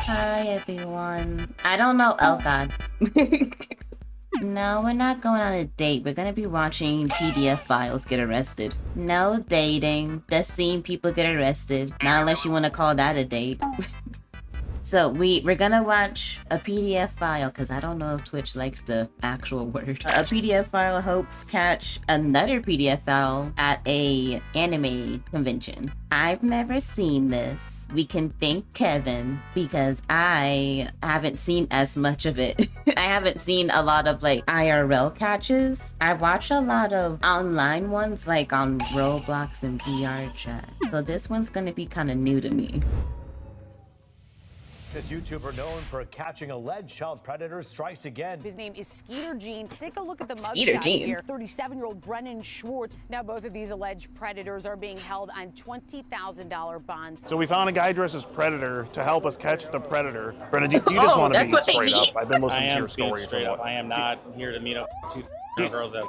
Hi everyone. I don't know. Oh god. No, we're not going on a date. We're gonna be watching PDF files get arrested. No dating. Just seeing people get arrested. Not unless you want to call that a date. So we're gonna watch a PDF file because I don't know if Twitch likes the actual word. A PDF file hopes catch another PDF file at a anime convention. I've never seen this. We can thank Kevin because I haven't seen as much of it. I haven't seen a lot of like IRL catches. I watch a lot of online ones like on Roblox and VR chat. So this one's gonna be kind of new to me. This YouTuber known for catching alleged child predators strikes again. His name is Skeeter Jean. Take a look at the Skeeter mugshot Jean. here. 37-year-old Brennan Schwartz. Now both of these alleged predators are being held on $20,000 bonds. So we found a guy dressed as Predator to help us catch the Predator. Brennan, do you just want to be straight up? I've been listening to your story. Straight up. I am not here to meet up with two girls that.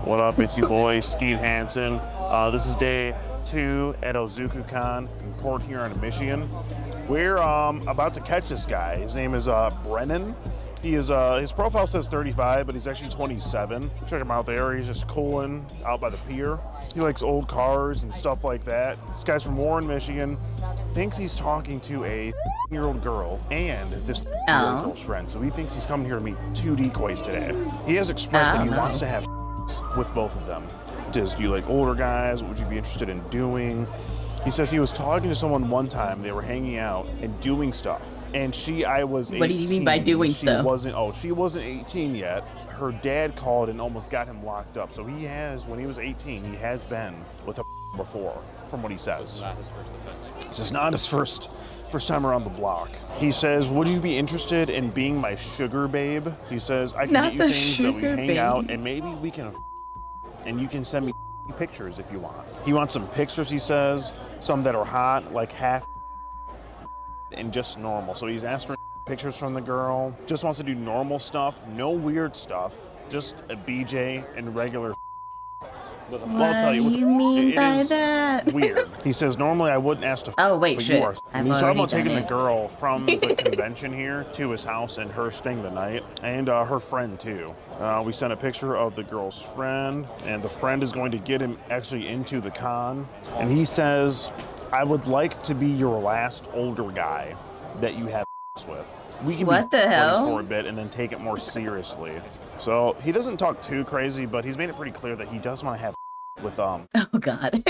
What up, it's your boy, Skeet Hansen. This is day 2 at Ozuku-Con in Port Huron, Michigan. We're about to catch this guy. His name is Brennan. He is his profile says 35, but he's actually 27. Check him out there. He's just cooling out by the pier. He likes old cars and stuff like that. This guy's from Warren, Michigan. Thinks he's talking to a year-old girl and this girl's friend. So he thinks he's coming here to meet 2 decoys today. He has expressed that he wants to have with both of them. Do you like older guys? What would you be interested in doing? He says he was talking to someone one time. They were hanging out and doing stuff. And I was 18. What do you mean by doing stuff? She wasn't 18 yet. Her dad called and almost got him locked up. So he has, when he was 18, he has been with a before, from what he says. This is not his first time around the block. He says, would you be interested in being my sugar babe? He says, I can get you things that we hang out and maybe we can, and you can send me pictures if you want. He wants some pictures, he says, some that are hot, like half and just normal. So he's asked for pictures from the girl, just wants to do normal stuff, no weird stuff, just a BJ and regular. What do you mean by that? Weird. He says, normally I wouldn't ask to Oh, wait, but shit. you are. And he's talking about taking the girl from the convention here to his house and her staying the night, and her friend too. We sent a picture of the girl's friend, and the friend is going to get him actually into the con. And he says, I would like to be your last older guy that you have with. We can be friends for a bit and then take it more seriously. So he doesn't talk too crazy, but he's made it pretty clear that he does want to have with Oh god.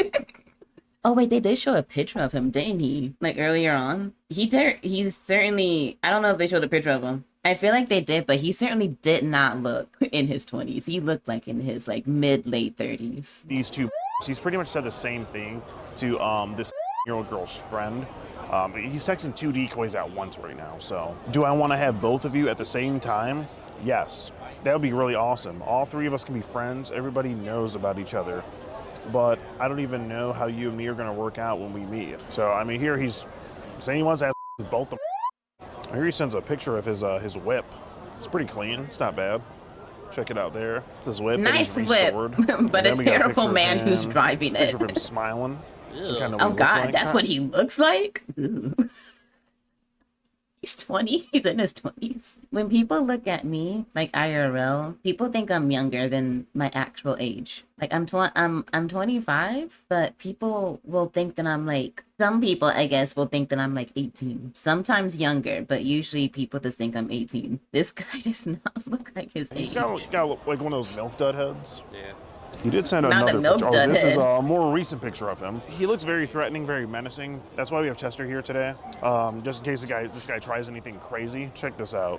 Oh wait, they did show a picture of him, didn't he? Like earlier on. He's certainly, I don't know if they showed a picture of him. I feel like they did, but he certainly did not look in his 20s. He looked like in his like mid-late 30s. These two, he's pretty much said the same thing to this year-old girl's friend. He's texting 2 decoys at once right now. So do I want to have both of you at the same time? Yes. That would be really awesome. All 3 of us can be friends. Everybody knows about each other. But I don't even know how you and me are going to work out when we meet. So, I mean, here he's saying he wants to have both of them. Here he sends a picture of his whip. It's pretty clean. It's not bad. Check it out there. It's his whip. Nice whip, but a terrible man who's driving it. Picture of him smiling. Kind of oh god, that's what he looks like? He's 20. He's in his 20s. When people look at me, like IRL, people think I'm younger than my actual age. Like I'm 25, but people will think that I'm like, some people I guess will think that I'm like 18. Sometimes younger, but usually people just think I'm 18. This guy does not look like his age. He's got like one of those milk dud heads. Yeah. He did send another picture. Oh, this is a more recent picture of him. He looks very threatening, very menacing. That's why we have Chester here today. Just in case this guy tries anything crazy. Check this out.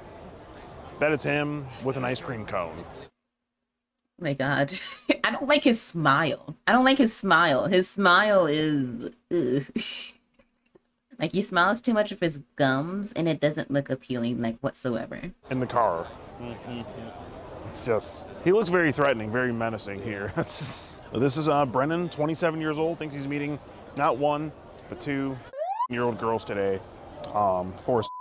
That is him with an ice cream cone. Oh my god. I don't like his smile. I don't like his smile. His smile is... like he smiles too much of his gums and it doesn't look appealing like whatsoever. In the car. It's just, he looks very threatening, very menacing here. This is Brennan, 27 years old, thinks he's meeting not 1, but 2-year-old girls today. Forrest.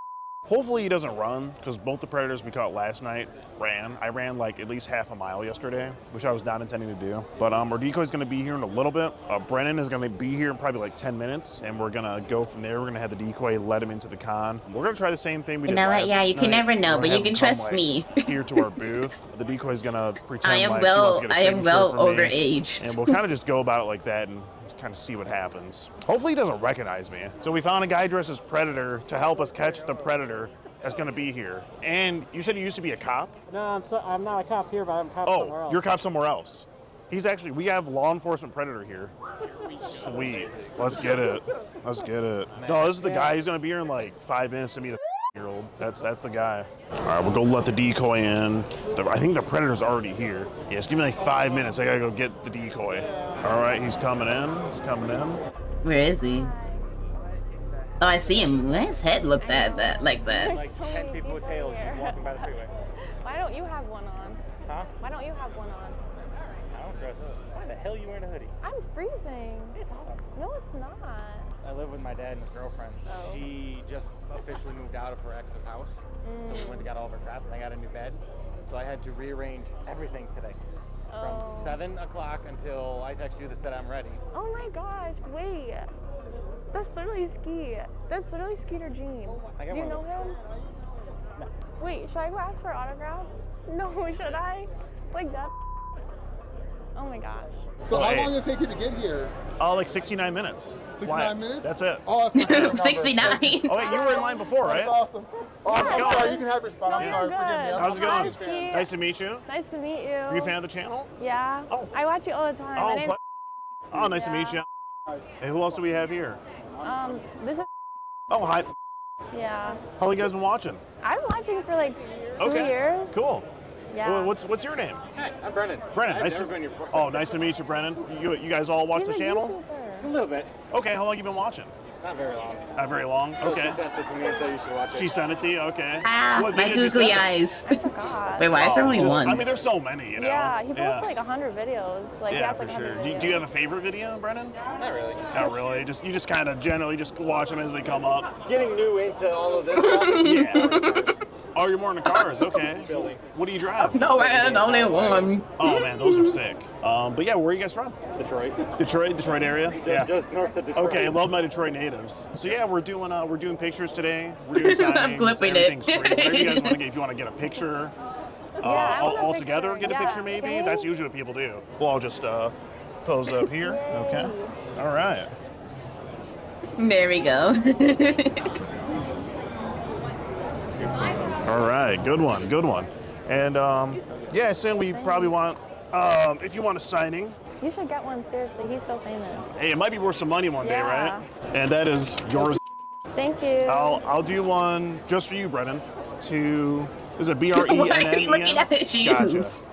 Hopefully he doesn't run, because both the predators we caught last night ran. I ran like at least half a mile yesterday, which I was not intending to do. But our decoy is going to be here in a little bit. Brennan is going to be here in probably like 10 minutes, and we're going to go from there. We're going to have the decoy let him into the con. We're going to try the same thing we did last night. Yeah, you can never know, but you can trust me. Here to our booth. The decoy is going to pretend I am like he wants to get a signature from me, over age. and we'll kind of just go about it like that and kind of see what happens. Hopefully he doesn't recognize me. So we found a guy dressed as Predator to help us catch the Predator that's going to be here. And you said you used to be a cop? No, I'm not a cop here, but I'm a cop somewhere else. Oh, you're a cop somewhere else. We have law enforcement Predator here. Sweet. Let's get it. Let's get it. No, this is the guy. He's going to be here in like 5 minutes to meet a year-old. That's the guy. All right, we'll go let the decoy in. I think the Predator's already here. Yeah, just give me like 5 minutes. I got to go get the decoy. All right, he's coming in. He's coming in. Where is he? Oh, I see him. His head looked like that. Like 10 people with tails just walking by the freeway. Why don't you have one on? Huh? Why don't you have one on? I don't dress up. Why the hell are you wearing a hoodie? I'm freezing. It's hot. No, it's not. I live with my dad and his girlfriend. Oh. She just officially moved out of her ex's house. So we went and got all of her crap, and I got a new bed. So I had to rearrange everything today. From 7 o'clock until I text you that said I'm ready. Oh my gosh, wait. That's literally Ski. That's literally Skeeter Jean. I got Do you one know of him? No. Wait, should I go ask for an autograph? No, should I? Like that? Oh my gosh. So how long did it take you to get here? Like 69 minutes. 69 minutes? That's it. Oh, that's my number. 69. Oh, wait, you were in line before, right? That's awesome. Oh, How's it I'm going? sorry, you can have your spot. I'm No, sorry, you're forgive me. good. How's it I'm going? a fan. Nice to meet you. Nice to meet you. Are you a fan of the channel? Yeah. Oh. I watch you all the time. My name's- Nice to meet you. Hey, who else do we have here? this is. Oh, hi. Yeah. How long you guys been watching? I've been watching for like 2 years. Cool. Yeah. Well, what's your name? Hi, I'm Brennan. Brennan. I've Nice never to been your Oh, nice to meet you, Brennan. You guys all watch He's the a channel? YouTuber. A little bit. Okay, how long you been watching? Not very long. Not very long. Okay. She sent it to me and said you should watch it. She sent it to you. Okay. Ah, What my video did you googly send her? eyes. God. Wait, why is there only one? I mean, there's so many, you know. Yeah, he posts like 100 videos. Like he Yeah, has for like sure. 100 Do videos. you have a favorite video, Brennan? Not really. Not really. You just kind of generally just watch them as they come up. Getting new into all of this stuff. Yeah. Oh, you're more into cars. Okay. Building. What do you drive? No, man, only one. Oh man, those are sick. But yeah, where are you guys from? Detroit. Detroit area. Yeah. Just north of Detroit. Okay, I love my Detroit natives. So yeah, we're doing pictures today. We're doing signings. I'm clipping it. Everything's free. Whatever you guys want to get, if you want to get a picture, I want a all together, picture. get a Yeah. picture maybe. Can we? That's usually what people do. Well, I'll just pose up here. Okay. All right. There we go. All right. Good one. Good one. And yeah, so we probably want if you want a signing. You should get one, seriously. He's so famous. Hey, it might be worth some money one day, Yeah. right? And that is yours. Thank you. I'll do one just for you, Brennan. Is it BRENN? Why are you looking at his shoes?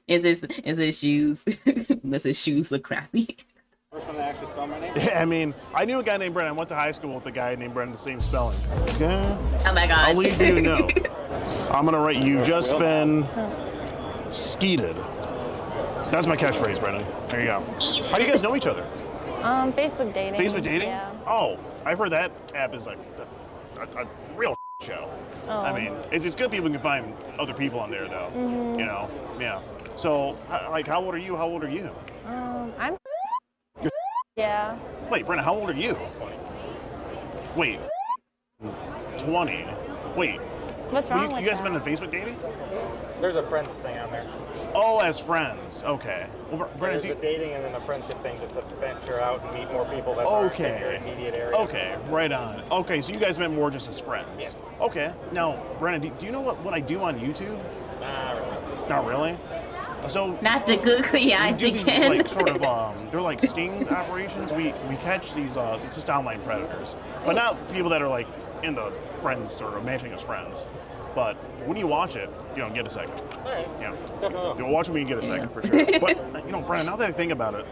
Is his shoes? Does his shoes look crappy? First one to actually spell my name. Yeah, I mean, I knew a guy named Brennan. I went to high school with a guy named Brennan, the same spelling. Okay. Oh my god. I'll leave you a note. I'm gonna write you just been skeeted. That's my catchphrase, Brennan. There you go. How do you guys know each other? Facebook dating. Facebook dating? Yeah. Oh, I've heard that app is like a real show. Oh. I mean, it's good people can find other people on there, though. Mm-hmm. You know, yeah. So, like, how old are you? How old are you? I'm. You're Yeah. Wait, Brennan, how old are you? Wait, 20. Wait, What's wrong with you guys that? been in Facebook dating? There's a friends thing on there. Oh, as friends. Okay. Well, Brennan, There's a dating and then a friendship thing just to venture out and meet more people that aren't in your immediate area. Okay, right on. Okay, so you guys met more just as friends. Yeah. Okay. Now, Brennan, do you know what I do on YouTube? Nah, really. Not really. So Not the googly eyes we do these, again. like sort of they're like sting operations. We catch these it's just online predators, but not people that are like in the friends sort of matching as friends. But when you watch it, get a second. All right. Yeah. Definitely. You'll watch it when you get a second for sure. But Brennan, now that I think about it,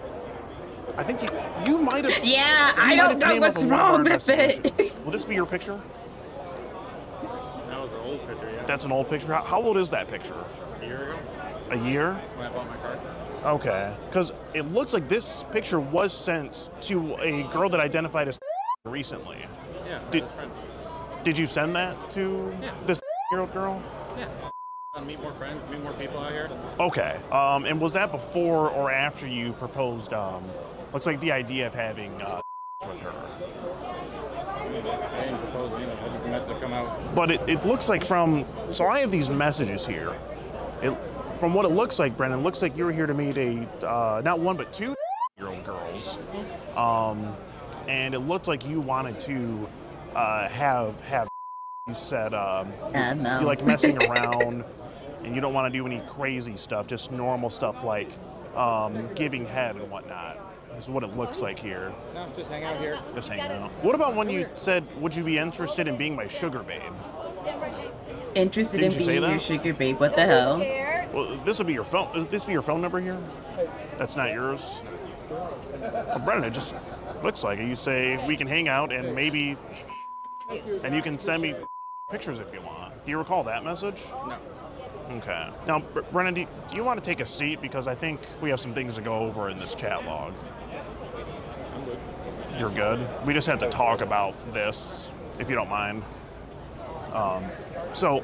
I think you might have. Yeah, you I might don't have know came up what's with one of our wrong with it. investigations. Will this be your picture? That was an old picture, yeah. That's an old picture. How old is that picture? A year ago A year? when I bought my car. Okay, because it looks like this picture was sent to a girl that identified as recently. Yeah, Did- best friend. Did you send that to this year-old girl? Yeah. Meet more friends, meet more people out here. Okay, and was that before or after you proposed, looks like the idea of having with her? I didn't propose anything. I just meant to come out. But it looks like so I have these messages here. From what it looks like, Brennan, looks like you were here to meet not one but 2-year-old girls. And it looked like you wanted to have you said no. you like messing around and you don't want to do any crazy stuff, just normal stuff like giving head and whatnot. This is what it looks like here. No, just hang out here. Just hanging out. What about when you said, would you be interested in being my sugar babe? Interested Didn't in you say being your that? sugar babe? What the hell? Well, this would be your phone. Would this be your phone number here? That's not yours? Well, Brennan, it just looks like it. You say we can hang out and maybe, and you can send me pictures if you want. Do you recall that message? No. Okay. Now, Brennan, do you want to take a seat? Because I think we have some things to go over in this chat log. I'm good. You're good? We just had to talk about this, if you don't mind. So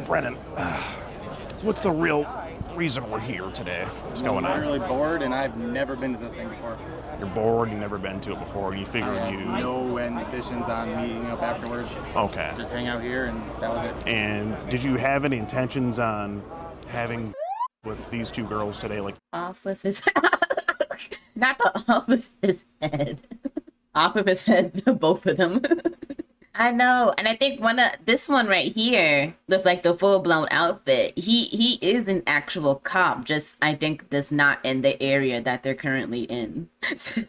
Brennan, what's the real reason we're here today? What's going I'm on? really bored, and I've never been to this thing before. You're bored, you've never been to it before, you I figured had you... no ambitions on meeting up afterwards. Okay. Just hang out here, and that was it. And did you have any intentions on having with these 2 girls today? Like, Off with his not the off of his head. Off of his head, both of them. I know, and I think this one right here, with like the full-blown outfit, he is an actual cop, just I think that's not in the area that they're currently in. So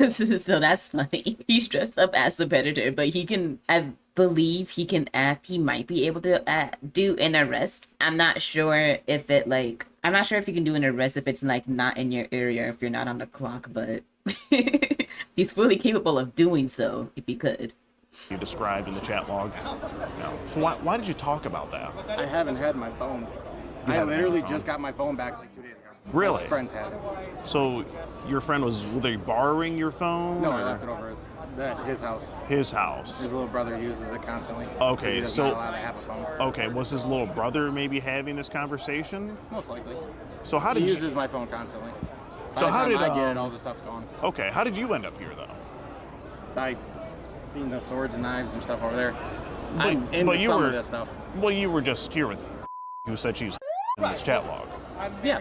that's funny. He's dressed up as a predator, but I believe he can act, he might be able to do an arrest. I'm not sure if he can do an arrest if it's like not in your area, if you're not on the clock, but he's fully capable of doing so if he could. you described in the chat log? No. So why did you talk about that? I haven't had my phone. I haven't had literally your phone? just got my phone back like 2 days ago. Really? My friends had it. So your friend were they borrowing your phone? No, or I left it over at his house. his house. His little brother uses it constantly. Okay, He does so- not allow to have a phone. Okay, was his little brother maybe having this conversation? Most likely. So how He did uses my phone constantly. By So the how time did, I get it, um, all the stuff's gone. Okay, how did you end up here though? I seen the swords and knives and stuff over there. But- I'm into but you some were- of this stuff. Well, you were just here with who said she was in this chat log. Yeah,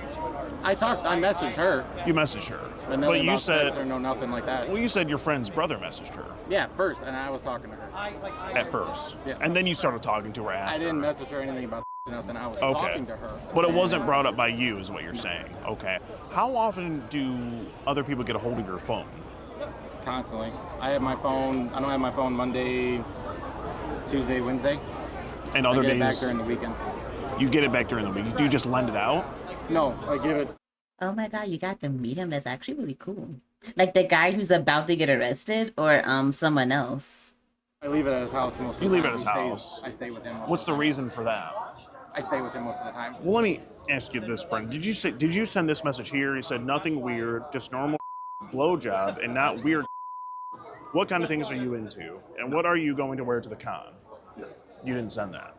I messaged her, You messaged her, but nothing but you about sex said or no nothing like that. well, you said your friend's brother messaged her Yeah, first, and I was talking to her. at first, Yeah. and then you started talking to her after. I didn't message her anything about nothing. I was Okay. talking to her. But it wasn't brought up by you, is what you're saying. Okay. How often do other people get a hold of your phone? Constantly. I have my phone. I don't have my phone Monday, Tuesday, Wednesday. And other I get days, it back during the weekend. you get it back during the week. Do you just lend it out? No, I give it. Oh my god, you got to meet him. That's actually really cool. Like the guy who's about to get arrested, or someone else. I leave it at his house most of the You time. leave it at his He stays- house. I stay with him. Most What's of the time. reason for that? I stay with him most of the time. Well, let me ask you this, Brendan. Did you send this message here? You said nothing weird, just normal blowjob and not weird. What kind of things are you into? And what are you going to wear to the con? You didn't send that.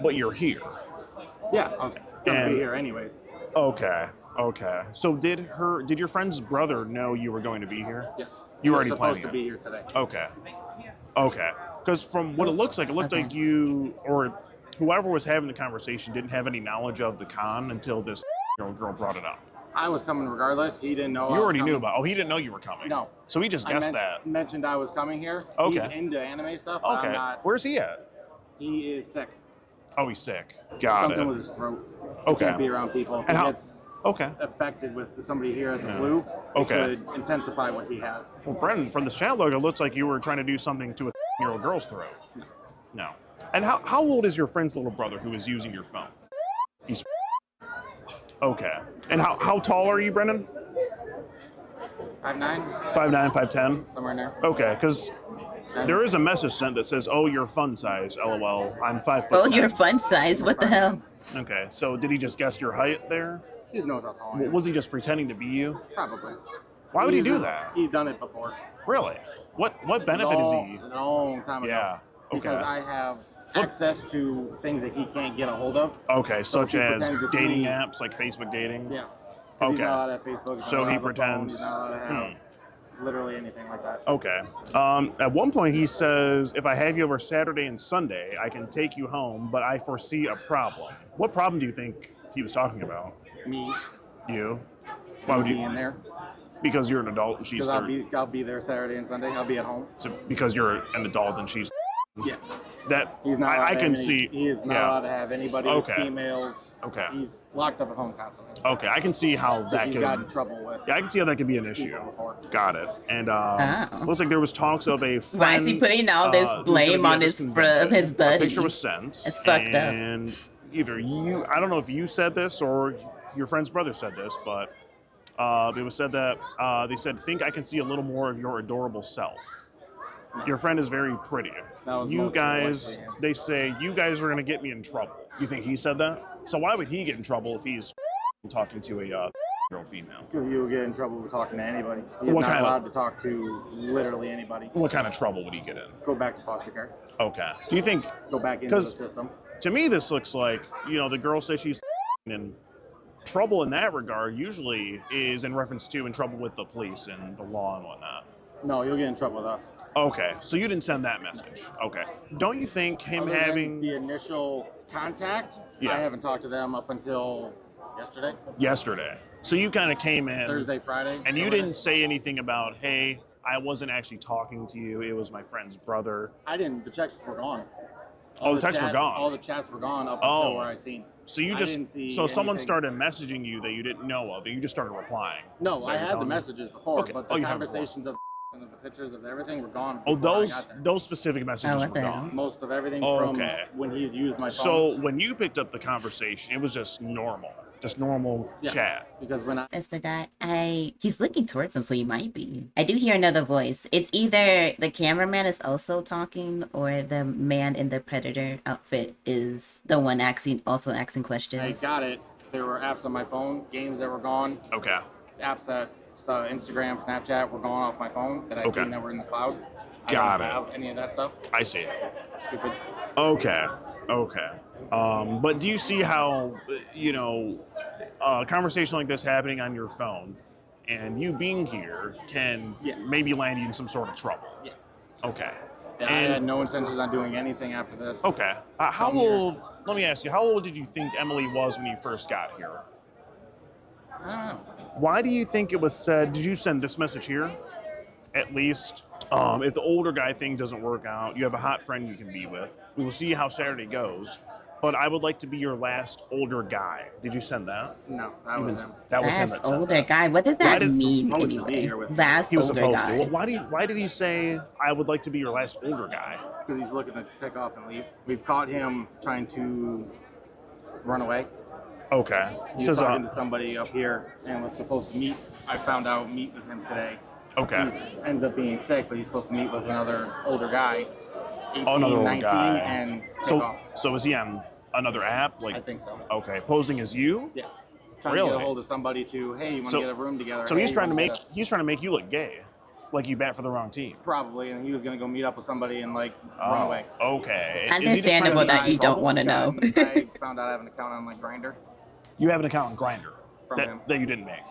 But you're here. Yeah, okay. Gonna And- be here anyways. Okay. Okay. So did your friend's brother know you were going to be here? Yes. You He was already supposed planning to it? be here today. Okay. Okay. Because from what it looked like you or whoever was having the conversation didn't have any knowledge of the con until this girl brought it up. I was coming regardless. He didn't know. I You was already knew coming. about. Oh, he didn't know you were coming. No. So he just I guessed that. mentioned I was coming here. Okay. He's into anime stuff. But Okay. I'm not. Where's he at? He is sick. Oh, he's sick. Got Something it. with his throat. Okay. He can't be around people. If And he how- gets Okay. affected with somebody here has the Yeah. flu, Okay. it could intensify what he has. Well, Brendan, from this chat logo, it looks like you were trying to do something to a year-old girl's throat. No. And how old is your friend's little brother who is using your phone? He's okay. And how tall are you, Brendan? 5'9", 5'9", 5'10"? somewhere in there. Okay, because there is a message sent that says, "Oh, you're fun size, LOL. I'm 5 foot." Well, 10." your fun size. What the hell? Okay, so did he just guess your height there? He knows how tall I am. Was he just pretending to be you? Probably. Why would he do that? He's done it before. Really? What benefit is he? A long time ago. Yeah. Okay. Because I have access to things that he can't get a hold of. Okay, So such he as pretends it's dating me. apps like Facebook dating? Yeah. Okay. He's not allowed to have Facebook. He's So not allowed he to have a phone, pretends- He's not allowed to have literally anything like that. Okay. At one point he says, if I have you over Saturday and Sunday, I can take you home, but I foresee a problem. What problem do you think he was talking about? Me. You? Why would be you? in there? Because you're an adult and she's Because 30. I'll be there Saturday and Sunday. I'll be at home. So because you're an adult and she's Yeah. that He's not. Allowed I to can have any, see. He is not yeah. allowed to have anybody Okay. with females. Okay. He's locked up at home constantly. Okay, I can see how that He's could. got in trouble with. Yeah, I can see how that could be an issue. people before. Got it. And Oh. looks like there was talks of a friend. Why is he putting all this who's gonna blame be on at this his convention. his A buddy? picture was sent. It's fucked up. And either you, I don't know if you said this or your friend's brother said this, but it was said that they said, think I can see a little more of your adorable self. Your friend is very pretty. That was You mostly guys, likely him. they say, you guys are going to get me in trouble. You think he said that? So why would he get in trouble if he's talking to a girl female? Because you will get in trouble with talking to anybody. He's What not kind of- allowed to talk to literally anybody. What kind of trouble would he get in? Go back to foster care. Okay. Do you think, Go back into the 'Cause- system. to me, this looks like, the girl says she's in trouble in that regard usually is in reference to in trouble with the police and the law and whatnot. No, you'll get in trouble with us. Okay, so you didn't send that message. Okay. Don't you think him Other than having the initial contact, Yeah. I haven't talked to them up until yesterday, yesterday? So you kind of came in Thursday, Friday. and you somewhere. didn't say anything about, hey, I wasn't actually talking to you. It was my friend's brother. I didn't. The texts were gone. Oh, the texts were gone. All the chats were gone up Oh. until where I seen. So you I just didn't see so someone anything. started messaging you that you didn't know of, and you just started replying. No, Is that I what you're had the telling me? messages before, Okay. but Oh, the you had it before. conversations of and the pictures of everything were gone. Oh, before I those got there. those specific messages what were the hell? gone. Most of everything Oh, from okay. when he's used my phone. So when you picked up the conversation, it was just normal Yeah. chat. Because when I That's the guy. He's looking towards him, so he might be. I do hear another voice. It's either the cameraman is also talking, or the man in the predator outfit is the one asking questions. got it, there were apps on my phone, games that were gone, Okay. apps that Instagram, Snapchat were gone off my phone that I Okay. seen that were in the cloud. Got I it. don't have any of that stuff. I see. It's stupid. Okay. But do you see how, a conversation like this happening on your phone and you being here can Yeah. maybe land you in some sort of trouble? Yeah. Okay. Yeah, I had no intentions on doing anything after this. Okay. How Come here. old, let me ask you, how old did you think Emily was when you first got here? I don't know. Why do you think it was said, did you send this message here? At least, if the older guy thing doesn't work out, you have a hot friend you can be with. We will see how Saturday goes. But I would like to be your last older guy. Did you send that? No, that was him. That was him Last that sent older that. guy. What does Why that did- mean supposed to be anyway? here with me. Last He was older supposed guy. to. Why did he say, I would like to be your last older guy? Because he's looking to take off and leave. We've caught him trying to run away. Okay. He He was says, talking to somebody up here and was supposed to meet. I found out meet with him today. okay. He's ended up being sick, but he's supposed to meet with another older guy, 18, Another older 19, guy. and take So, off. so is he on another app? I Like, think so. okay, posing as you? Yeah. Trying to get Really? a hold of somebody to, hey, you want So- to get a room together? So Hey, he's you trying to wanna make get you look gay, like you bat for the wrong team. probably, and he was gonna go meet up with somebody and like run away. Okay. Is he just Understandable trying to that you don't want to know. I found out I have an account on like Grinder You have an account on Grinder from that, him. that you didn't make.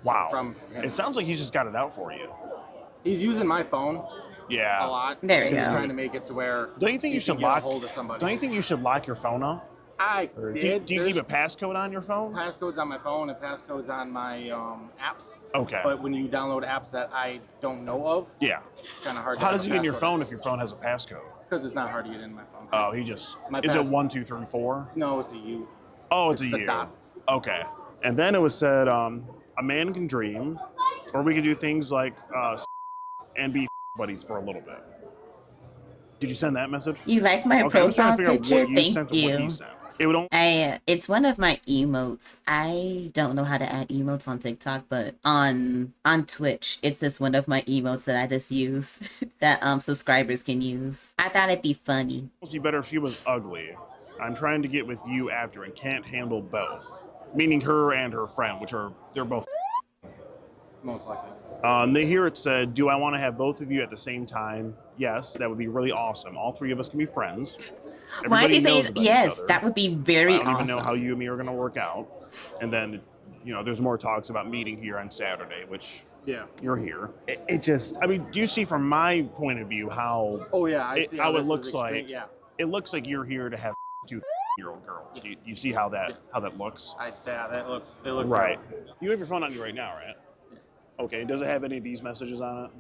Wow. From him. It sounds like he's just got it out for you. He's using my phone Yeah. a lot. There you and He's go. trying to make it to where Don't you think you can should get lock? a hold of somebody. Don't you think you should lock your phone up? I Or did. do you keep a passcode on your phone? Passcodes on my phone and passcodes on my apps. Okay. But when you download apps that I don't know of, Yeah. it's kind of hard. How does he get in your phone if your phone has a passcode? Because it's not hard to get in my phone. Oh, he just My is it pass- 1, 2, 3, 4? No, it's a U. Oh, it's a the U. dots. Okay. And then it was said, a man can dream, or we can do things like and be buddies for a little bit. Did you send that message? You like my Okay, I'm just trying profile to figure out picture? what you Thank sent and what he you. sent. It would only. It's one of my emotes. I don't know how to add emotes on TikTok, but on Twitch, it's just one of my emotes that I just use that subscribers can use. I thought it'd be funny. It'd be better if she was ugly. I'm trying to get with you after and can't handle both. meaning her and her friend, they're both. Most likely. Here it said, "Do I want to have both of you at the same time? Yes, that would be really awesome. All three of us can be friends." Why is he Everybody knows saying about each yes? other. That would be very I don't awesome. even know how you and me are going to work out. And then, there's more talks about meeting here on Saturday, which you're here. It just, I mean, do you see from my point of view how? Oh yeah, I see how it this is looks extreme, like. Yeah. It looks like you're here to have 2-year-old girls. Do you see how that looks? That looks. It looks Right. You have your phone on you right now, right? Okay. Does it have any of these messages on it?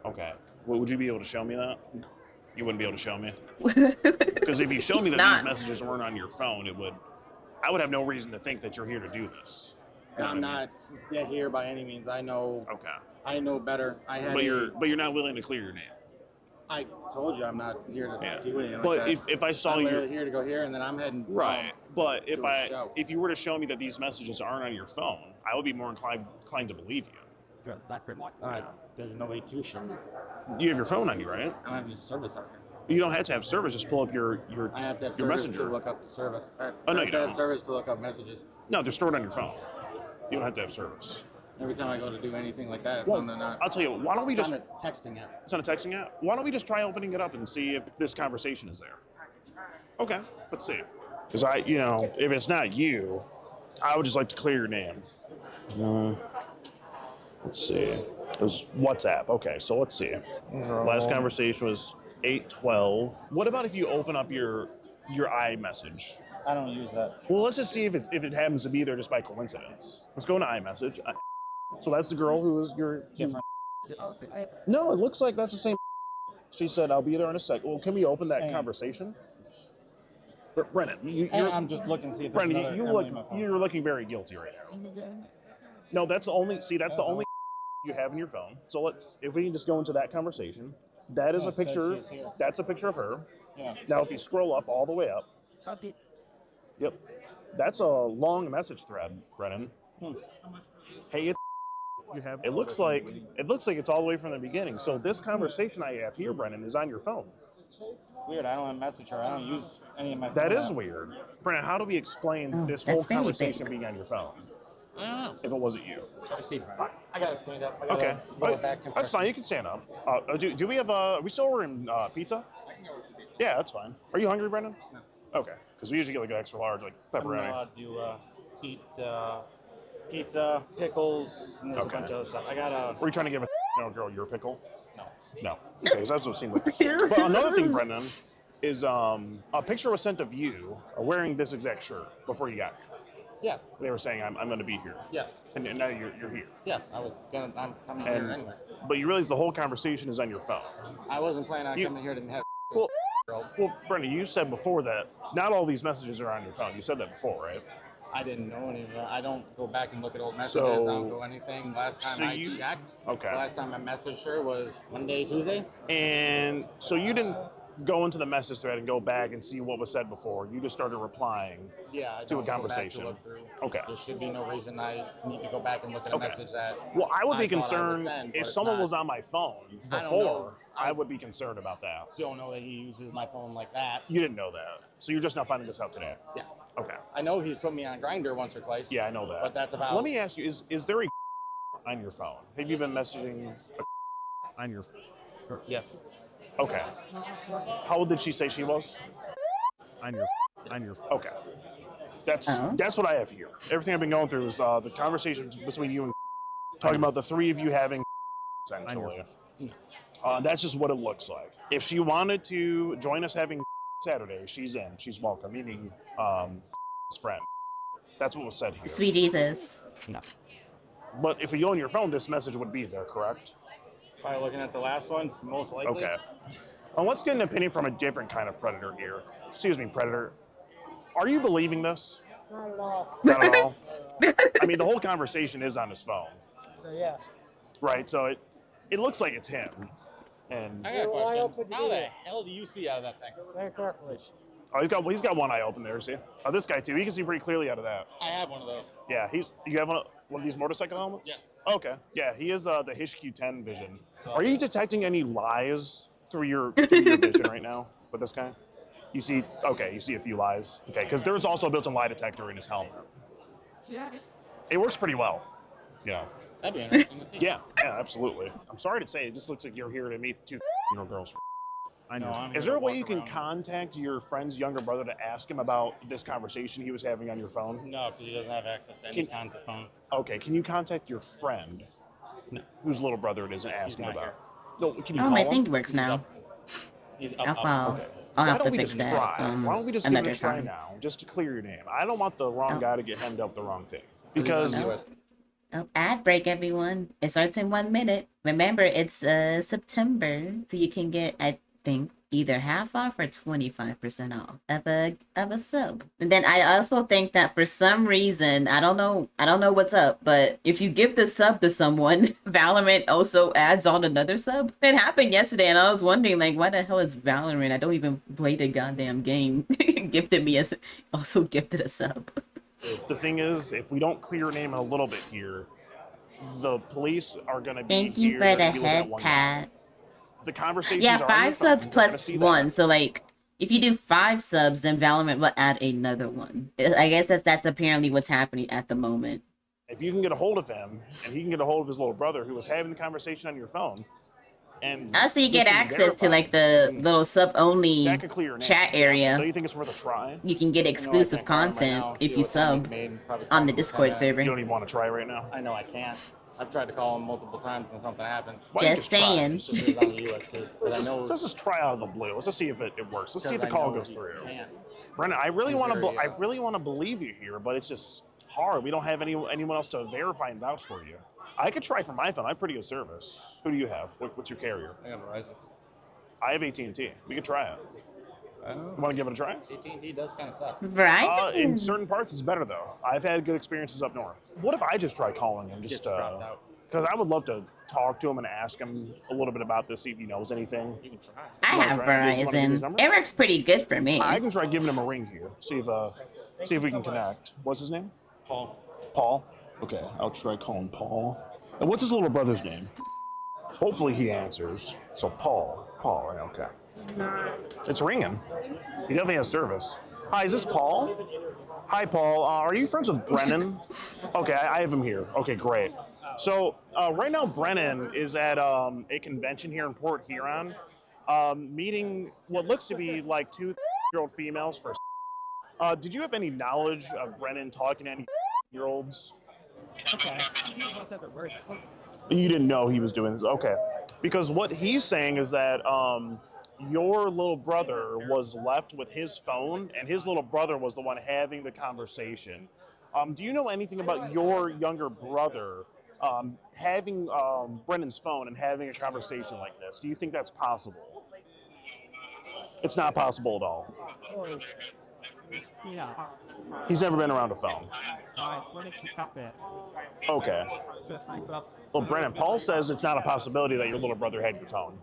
Okay. Well, would you be able to show me that? You wouldn't be able to show me? Because if you show me that these messages weren't on your phone, I would have no reason to think that you're here to do this. I'm not here by any means. I know. Okay. I know better. But you're not willing to clear your name. I told you I'm not here to do anything. But like that. if I saw I'm you, literally here to go here, and then I'm heading. Right. But show. if you were to show me that these messages aren't on your phone, I would be more inclined to believe you. There's no way to show me. You have your phone on you, right? I don't have any service out here. You don't have to have service. Just pull up your I have to have your service messenger. to look up the service. Oh, no, I you have to have don't. service to look up messages. No, they're stored on your phone. You don't have to have service. Every time I go to do anything like that, it's Well, on the not. I'll tell you what. Why don't we It's just? on a texting app. It's on a texting app. Why don't we just try opening it up and see if this conversation is there? Okay, let's see. Because if it's not you, I would just like to clear your name. Let's see. It was WhatsApp. Okay, so let's see. Last conversation was 8:12. What about if you open up your iMessage? I don't use that. Well, let's just see if it happens to be there just by coincidence. Let's go into iMessage. So that's the girl who is your. Different. No, it looks like that's the same. She said, "I'll be there in a sec." Well, can we open that Hey. conversation? Brennan, I'm just looking to see if there's Brennan, another you're looking very guilty right now. No, that's the only. See, that's the only you have in your phone. So if we can just go into that conversation. That is a picture. That's a picture of her. Yeah. Now, if you scroll up all the way up. Yep. That's a long message thread, Brennan. Hey, it looks like it's all the way from the beginning. So this conversation I have here, Brennan, is on your phone. Weird. I don't have message her. I don't use any of my. That phone is apps. weird. Brennan, how do we explain this whole that's very conversation big. being on your phone? I don't know. If it wasn't you. I see. I gotta stand up. Okay. Lower back That's fine. You can stand up. Do we have? Are we still ordering pizza? Yeah, that's fine. Are you hungry, Brendan? No. Okay. Because we usually get like an extra large, like pepperoni. I'm allowed to eat pizza, pickles, and there's a bunch of other stuff. I got Were you trying to give a girl your pickle? no. No. Okay, because that's what it seemed like. But another thing, Brendan, is a picture was sent of you wearing this exact shirt before you got here. Yeah. They were saying, I'm going to be here. Yes. And now you're here. Yes. I'm coming here anyway. But you realize the whole conversation is on your phone. I wasn't planning on coming here to have. Well, Brendan, you said before that not all these messages are on your phone. You said that before, right? I didn't know any of that. I don't go back and look at old messages. So- I don't go anything. Last time I checked, Okay. last time I messaged her was Monday, Tuesday. And so you didn't go into the message thread and go back and see what was said before. You just started replying. Yeah, I To a don't go back conversation. look through. Okay. There should be no reason I need to go back and look at a Okay. message that. Well, I would be I thought I would concerned send, but if it's someone not. was on my phone I don't before. know. I would be concerned about that. Don't know that he uses my phone like that. You didn't know that, so you're just not finding this out today. Yeah. Okay. I know he's put me on Grindr once or twice. Yeah, I know that. But that's about. Let me ask you: Is there a on your phone? Have you been messaging on your phone? Yes. Okay. How old did she say she was? On your. Okay. That's what I have here. Everything I've been going through is the conversation between you and talking about the three of you having essentially. That's just what it looks like. If she wanted to join us having Saturday, she's in. She's welcome. Meaning, his friend. That's what was said here. Sweet Jesus. No. But if you go on your phone, this message would be there, correct? By looking at the last one, most likely. Okay. Let's get an opinion from a different kind of predator here. Excuse me, predator. Are you believing this? Not at all. Not at all. I mean, the whole conversation is on his phone, Yes. right? So it looks like it's him. And I got a Well, I question. opened How it. the hell do you see out of that thing? Very carefully. he's got one eye open there. See? This guy too. He can see pretty clearly out of that. I have one of those. Yeah. You have one of these motorcycle helmets? Yeah. Okay. Yeah. He is the HQ10 vision. Are you detecting any lies through your vision right now with this guy? You see a few lies. Okay, because there's also a built-in lie detector in his helmet. It works pretty well. Yeah. That'd be interesting to see. Yeah, absolutely. I'm sorry to say, it just looks like you're here to meet two girls. I know. I'm Is here there a to way walk you can around. contact your friend's younger brother to ask him about this conversation he was having on your phone? No, because he doesn't have access to any kinds of phones. Okay, can you contact your friend, No. whose little brother it is, and ask him not about? here. No, can you Oh, call my him? thing works now. He's I'll up. follow. Okay. I'll Why have don't to we fix just that. try? Why don't we just give it another a try time. now, just to clear your name? I don't want the wrong Oh. guy to get hemmed up the wrong thing. Because Oh, ad break, everyone. It starts in 1 minute. Remember, it's September, so you can get, I think, either half off or 25% off of a sub. And then I also think that for some reason, I don't know what's up, but if you give the sub to someone, Valorant also adds on another sub. It happened yesterday, and I was wondering, like, why the hell is Valorant? I don't even play the goddamn game. Gifted me as also gifted a sub. the thing is, if we don't clear your name in a little bit here, the police are going to be Thank here. you for They're the gonna be looking at head one guy. pat. The conversations Yeah, are on your 5 subs phone. We're gonna plus see 1. that. So like, if you do 5 subs, then Valorant will add another one. I guess that's apparently what's happening at the moment. If you can get a hold of him, and he can get a hold of his little brother who was having the conversation on your phone, and Also, you this get can be access to like verified, the little sub only that could clear your name. chat Don't area. you think it's worth a try? You can get exclusive content if you sub on the Discord server. You don't even want to try right now? I know I can't. I've tried to call him multiple times when something happens. Why don't you Just try? saying. Just because on the US too. Let's just try out of the blue. Let's just see if it works. Let's see if the call goes through. Can't. Brennan, I really He's want very, to. I really want to believe you here, but it's just hard. We don't have anyone else to verify and vouch for you. I could try from my phone. I have pretty good service. Who do you have? What's your carrier? I got Verizon. I have AT&T. We could try it. You want to give it a try? AT&T does kind of suck. Verizon. In certain parts, it's better though. I've had good experiences up north. What if I just try calling him? Gets dropped out. Because I would love to talk to him and ask him a little bit about this, see if he knows anything. You can try. I wanna have try? You wanna give his Verizon. number? It works pretty good for me. I can try giving him a ring here. See if we can connect. What's his name? Paul. Paul? Okay, I'll try calling Paul. And what's his little brother's name? Hopefully he answers. So Paul, right? Okay. It's ringing. He definitely has service. Hi, is this Paul? Hi, Paul. Are you friends with Brennan? Okay, I have him here. Okay, great. So right now, Brennan is at a convention here in Port Huron, meeting what looks to be like 2-year-old females for. Did you have any knowledge of Brennan talking to any year-olds? Okay. You didn't know he was doing this. Okay, because what he's saying is that your little brother was left with his phone, and his little brother was the one having the conversation. Do you know anything about your younger brother having Brennan's phone and having a conversation like this? Do you think that's possible? It's not possible at all. Yeah. He's never been around a phone. Okay. Well, Brennan, Paul says it's not a possibility that your little brother had your phone.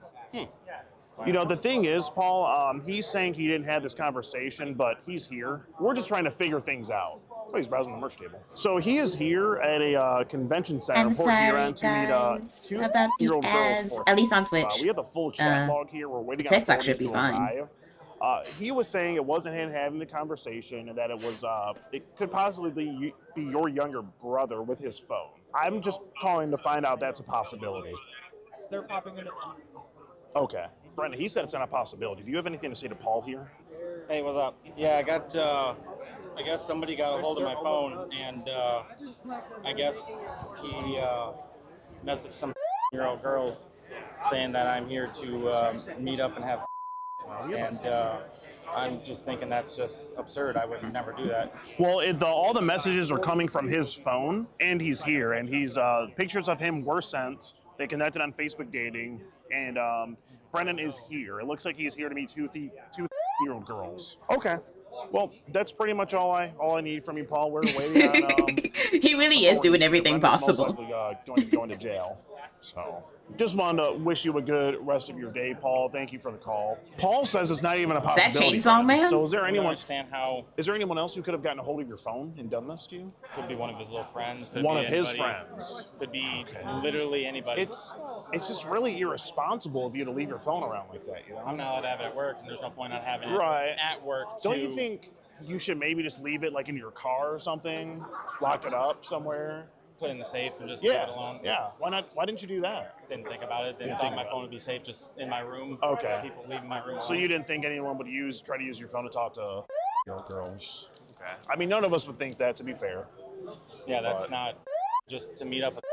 You know, the thing is, Paul, he's saying he didn't have this conversation, but he's here. We're just trying to figure things out. Oh, he's browsing the merch table. So he is here at a convention center I'm in Port Huron sorry, to meet guys, about the 2-year-old girls. ads. At least on Twitch. We have the full chat log here. We're waiting on TikTok authorities should be to fine. arrive. He was saying it wasn't him having the conversation, and that it was it could possibly be your younger brother with his phone. I'm just calling to find out that's a possibility. They're popping in. Okay. Brendan, he said it's not a possibility. Do you have anything to say to Paul here? Hey, what's up? Yeah, I got. I guess somebody got a hold of my phone, and I guess he messaged some year-old girls saying that I'm here to meet up and have. And I'm just thinking that's just absurd. I would never do that. Well, all the messages are coming from his phone, and he's here, and he's pictures of him were sent. They connected on Facebook dating, and Brennan is here. It looks like he's here to meet 2-year-old girls. Okay. Well, that's pretty much all I need from you, Paul. We're waiting on. He really is doing everything Brennan's possible. Most likely going to jail. So, just wanted to wish you a good rest of your day, Paul. Thank you for the call. Paul says it's not even a that possibility. Chainsaw Man? So, is there I don't anyone? understand how. Is there anyone else who could have gotten a hold of your phone and done this to you? Could be one of his little friends. Could One be of his anybody. friends. Could be literally anybody. It's just really irresponsible of you to leave your phone around like that. You know? I'm not allowed to have it at work, and there's no point on having it Right. at work. Don't you think you should maybe just leave it like in your car or something, lock it up somewhere. Put it in the safe and just leave Yeah, it alone. yeah. Why not? Why didn't you do that? Didn't think about it. Didn't Didn't thought think my about phone would be safe just in my room. Okay. People leaving my room. So you didn't think anyone would try to use your phone to talk to girls? Okay. I mean, none of us would think that, to be fair. Yeah, that's But- not just to meet up with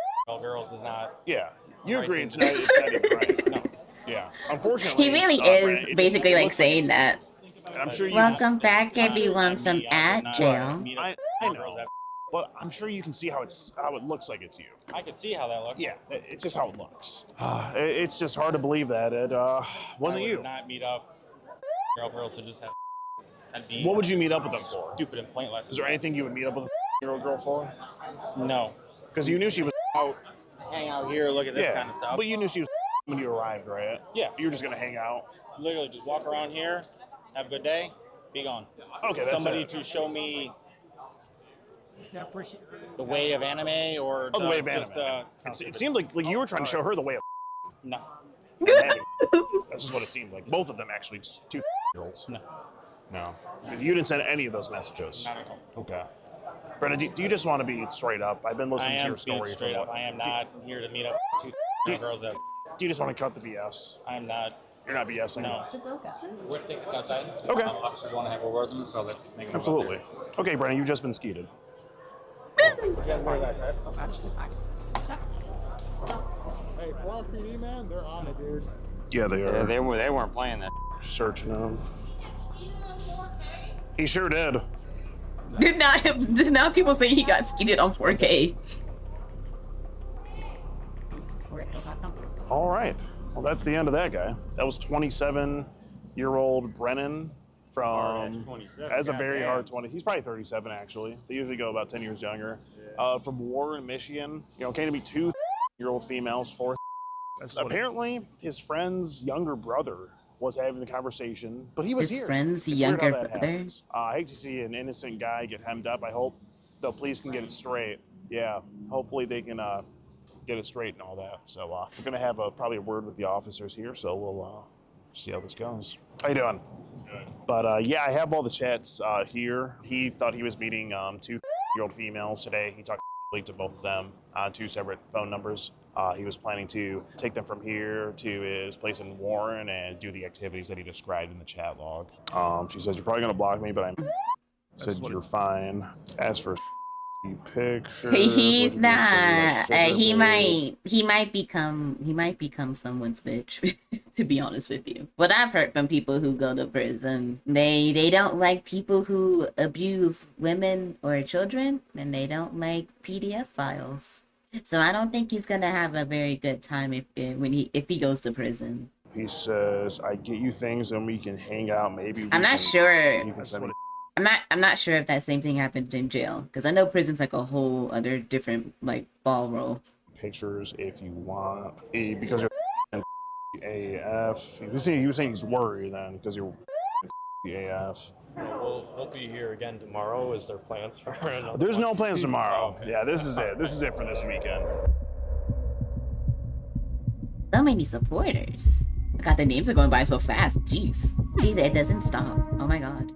girls is not. Yeah, you Right agree thing it's to not, do. it's not even right. No. Yeah, unfortunately. He really Brandon, is it basically just like looks saying it's- that. And I'm sure you. Welcome back, everyone, from Me, I would at not jail. meet up I with girls know, that- but I'm sure you can see how it looks like it's you. I could see how that looked. Yeah, it's just how it looks. It's just hard to believe that it wasn't I would you. not meet up girls to just have. That'd be What would you meet up with them for? stupid and pointless. Is there anything you would meet up with a year-old girl for? No. Because you knew she was Out, hang out here, look at this yeah, kind of stuff. but you knew she was when you arrived, right? Yeah. You were just gonna hang out. Literally just walk around here, have a good day, be gone. Okay, that's Somebody it. to show me Yeah, appreciate the way of anime or Oh, the way of just, anime. It seemed like you were trying to show her the way of no. anime. That's just what it seemed like. Both of them actually, just 2-year-olds. No. No. You didn't send any of those messages. Not at all. Okay. Brennan, do you just want to be straight up? I've been I listening to am your being story for straight a up. while. I am not here to meet up with two girls that Do you just want to cut the BS? I am not. You're not BSing. No. We're taking this outside. Okay. Officers want to have a word with them, so let's make them Absolutely. Okay, Brennan, you've just been skeeted. Hey, Florida PD, man, they're on it, dude. Yeah, they are. They weren't playing that. Searching him. He sure did. Did not people say he got skeeted on 4K? All right. Well, that's the end of that guy. That was 27-year-old Brennan from. 27. As a very Goddamn. hard 20. He's probably 37 actually. They usually go about 10 years younger. From Warren, Michigan. You know, came to be 2-year-old females, 4. Apparently, his friend's younger brother was having the conversation, but he was His here. friend's It's weird how younger that brother? happens. I hate to see an innocent guy get hemmed up. I hope the police can get it straight. Yeah, hopefully they can get it straight and all that. So we're gonna have probably a word with the officers here. So we'll see how this goes. How you doing? Good. But yeah, I have all the chats here. He thought he was meeting 2-year-old females today. He talked to both of them on 2 separate phone numbers. He was planning to take them from here to his place in Warren and do the activities that he described in the chat log. She says, you're probably going to block me, but I said you're fine. As for pictures... He's what did he say? not. Sugar babe. He might become someone's bitch. To be honest with you, what I've heard from people who go to prison, they don't like people who abuse women or children, and they don't like PDF files. So I don't think he's gonna have a very good time if he goes to prison. He says, I get you things and we can hang out. Maybe I'm not sure. You can send me I'm not sure if that same thing happened in jail, because I know prison's like a whole other different like ball roll. pictures if you want. Because you're AF. He was saying he's worried then because you're AF. We'll be here again tomorrow. Is there plans for another There's one? no plans tomorrow. Okay. Yeah, this is it. This is it for this weekend. So many supporters. God, the names are going by so fast. Jeez. Jeez, it doesn't stop. Oh my god.